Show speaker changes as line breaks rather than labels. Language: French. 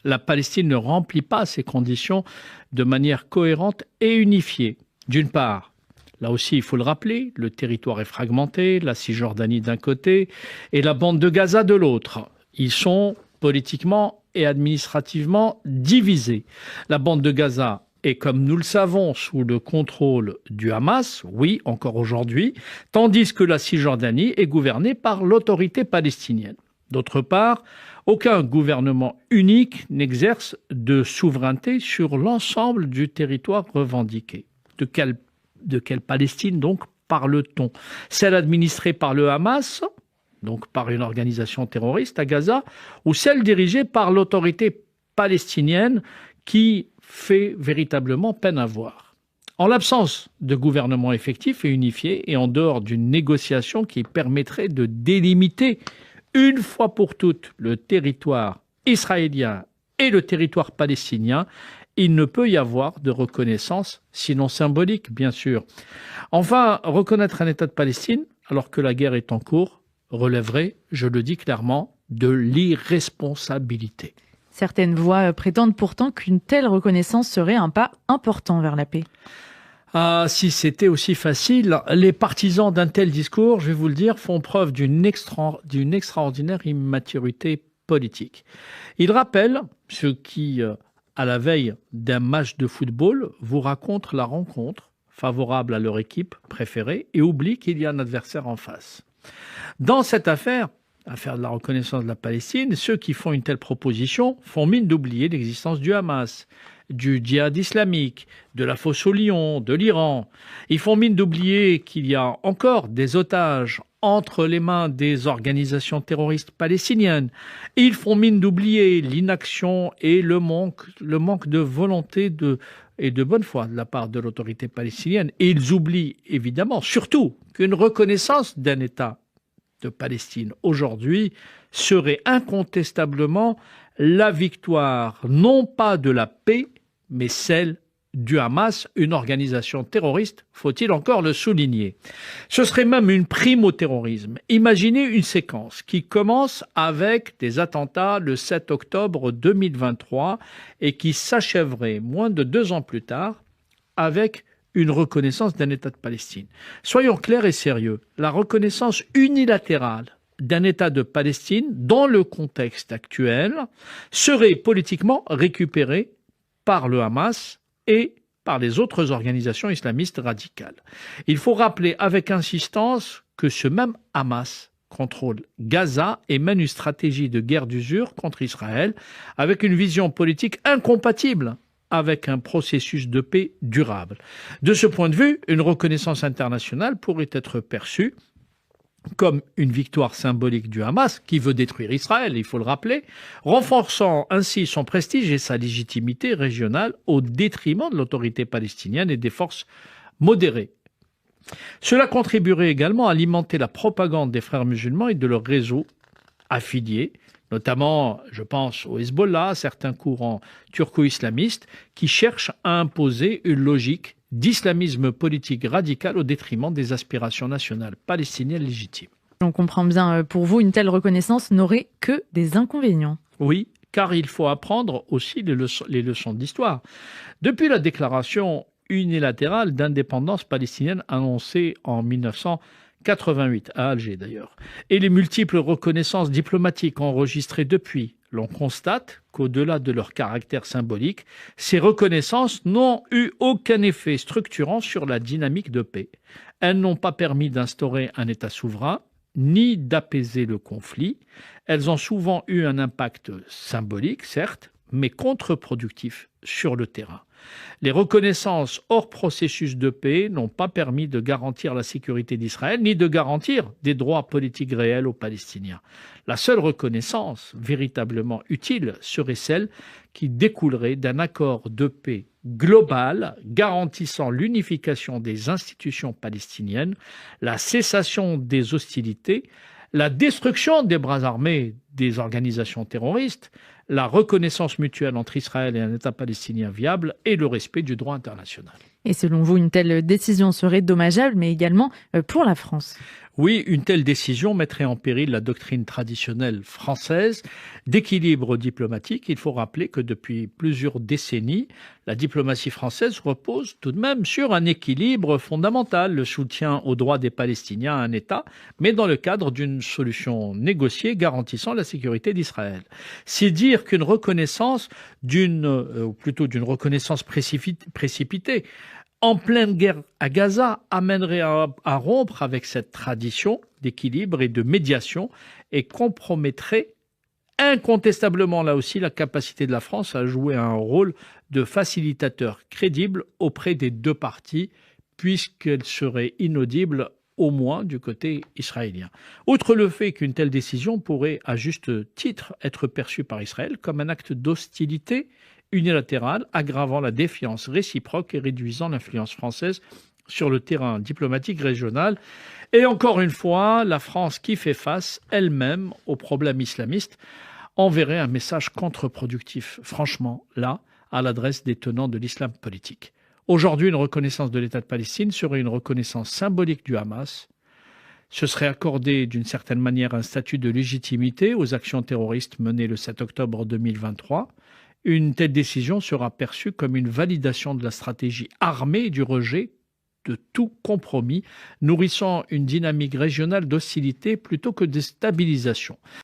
La Palestine ne remplit pas ces conditions de manière cohérente et unifiée. D'une part, là aussi il faut le rappeler, le territoire est fragmenté, la Cisjordanie d'un côté et la bande de Gaza de l'autre. Ils sont politiquement et administrativement divisés. La bande de Gaza est, comme nous le savons, sous le contrôle du Hamas, oui, encore aujourd'hui, tandis que la Cisjordanie est gouvernée par l'autorité palestinienne. D'autre part, aucun gouvernement unique n'exerce de souveraineté sur l'ensemble du territoire revendiqué. De quelle Palestine donc parle-t-on? Celle administrée par le Hamas, donc par une organisation terroriste à Gaza, ou celle dirigée par l'autorité palestinienne qui fait véritablement peine à voir. En l'absence de gouvernement effectif et unifié et en dehors d'une négociation qui permettrait de délimiter une fois pour toutes le territoire israélien et le territoire palestinien, il ne peut y avoir de reconnaissance, sinon symbolique, bien sûr. Enfin, reconnaître un État de Palestine, alors que la guerre est en cours, relèverait, je le dis clairement, de l'irresponsabilité.
Certaines voix prétendent pourtant qu'une telle reconnaissance serait un pas important vers la paix.
Ah, si c'était aussi facile, les partisans d'un tel discours, je vais vous le dire, font preuve d'une extraordinaire immaturité politique. Ils rappellent ce qui, à la veille d'un match de football, vous racontent la rencontre favorable à leur équipe préférée et oublient qu'il y a un adversaire en face. Dans cette affaire de la reconnaissance de la Palestine, ceux qui font une telle proposition font mine d'oublier l'existence du Hamas, du djihad islamique, de la fosse au lion, de l'Iran. Ils font mine d'oublier qu'il y a encore des otages entre les mains des organisations terroristes palestiniennes. Ils font mine d'oublier l'inaction et le manque de volonté et de bonne foi de la part de l'autorité palestinienne. Et ils oublient évidemment, surtout, qu'une reconnaissance d'un État de Palestine aujourd'hui serait incontestablement la victoire non pas de la paix, mais celle du Hamas, une organisation terroriste, faut-il encore le souligner. Ce serait même une prime au terrorisme. Imaginez une séquence qui commence avec des attentats le 7 octobre 2023 et qui s'achèverait moins de 2 ans plus tard avec une reconnaissance d'un État de Palestine. Soyons clairs et sérieux, la reconnaissance unilatérale d'un État de Palestine, dans le contexte actuel, serait politiquement récupérée par le Hamas et par les autres organisations islamistes radicales. Il faut rappeler avec insistance que ce même Hamas contrôle Gaza et mène une stratégie de guerre d'usure contre Israël avec une vision politique incompatible avec un processus de paix durable. De ce point de vue, une reconnaissance internationale pourrait être perçue comme une victoire symbolique du Hamas, qui veut détruire Israël, il faut le rappeler, renforçant ainsi son prestige et sa légitimité régionale au détriment de l'autorité palestinienne et des forces modérées. Cela contribuerait également à alimenter la propagande des frères musulmans et de leurs réseaux affiliés, notamment, je pense au Hezbollah, certains courants turco-islamistes qui cherchent à imposer une logique d'islamisme politique radical au détriment des aspirations nationales palestiniennes légitimes.
On comprend bien, pour vous, une telle reconnaissance n'aurait que des inconvénients.
Oui, car il faut apprendre aussi les leçons d'histoire. Depuis la déclaration unilatérale d'indépendance palestinienne annoncée en 1988, à Alger d'ailleurs, et les multiples reconnaissances diplomatiques enregistrées depuis, l'on constate qu'au-delà de leur caractère symbolique, ces reconnaissances n'ont eu aucun effet structurant sur la dynamique de paix. Elles n'ont pas permis d'instaurer un État souverain, ni d'apaiser le conflit. Elles ont souvent eu un impact symbolique, certes, mais contre-productif sur le terrain. Les reconnaissances hors processus de paix n'ont pas permis de garantir la sécurité d'Israël, ni de garantir des droits politiques réels aux Palestiniens. La seule reconnaissance véritablement utile serait celle qui découlerait d'un accord de paix global garantissant l'unification des institutions palestiniennes, la cessation des hostilités, la destruction des bras armés des organisations terroristes, la reconnaissance mutuelle entre Israël et un État palestinien viable et le respect du droit international.
Et selon vous, une telle décision serait dommageable, mais également pour la France?
Oui, une telle décision mettrait en péril la doctrine traditionnelle française d'équilibre diplomatique. Il faut rappeler que depuis plusieurs décennies, la diplomatie française repose tout de même sur un équilibre fondamental, le soutien aux droits des Palestiniens à un État, mais dans le cadre d'une solution négociée garantissant la sécurité d'Israël. C'est dire qu'une reconnaissance ou plutôt d'une reconnaissance précipitée, en pleine guerre à Gaza, amènerait à rompre avec cette tradition d'équilibre et de médiation et compromettrait incontestablement là aussi la capacité de la France à jouer un rôle de facilitateur crédible auprès des deux parties, puisqu'elle serait inaudible au moins du côté israélien. Outre le fait qu'une telle décision pourrait à juste titre être perçue par Israël comme un acte d'hostilité unilatérale, aggravant la défiance réciproque et réduisant l'influence française sur le terrain diplomatique régional. Et encore une fois, la France qui fait face elle-même aux problèmes islamistes enverrait un message contre-productif, franchement, là, à l'adresse des tenants de l'islam politique. Aujourd'hui, une reconnaissance de l'État de Palestine serait une reconnaissance symbolique du Hamas. Ce serait accorder d'une certaine manière un statut de légitimité aux actions terroristes menées le 7 octobre 2023. Une telle décision sera perçue comme une validation de la stratégie armée et du rejet de tout compromis, nourrissant une dynamique régionale d'hostilité plutôt que de stabilisation.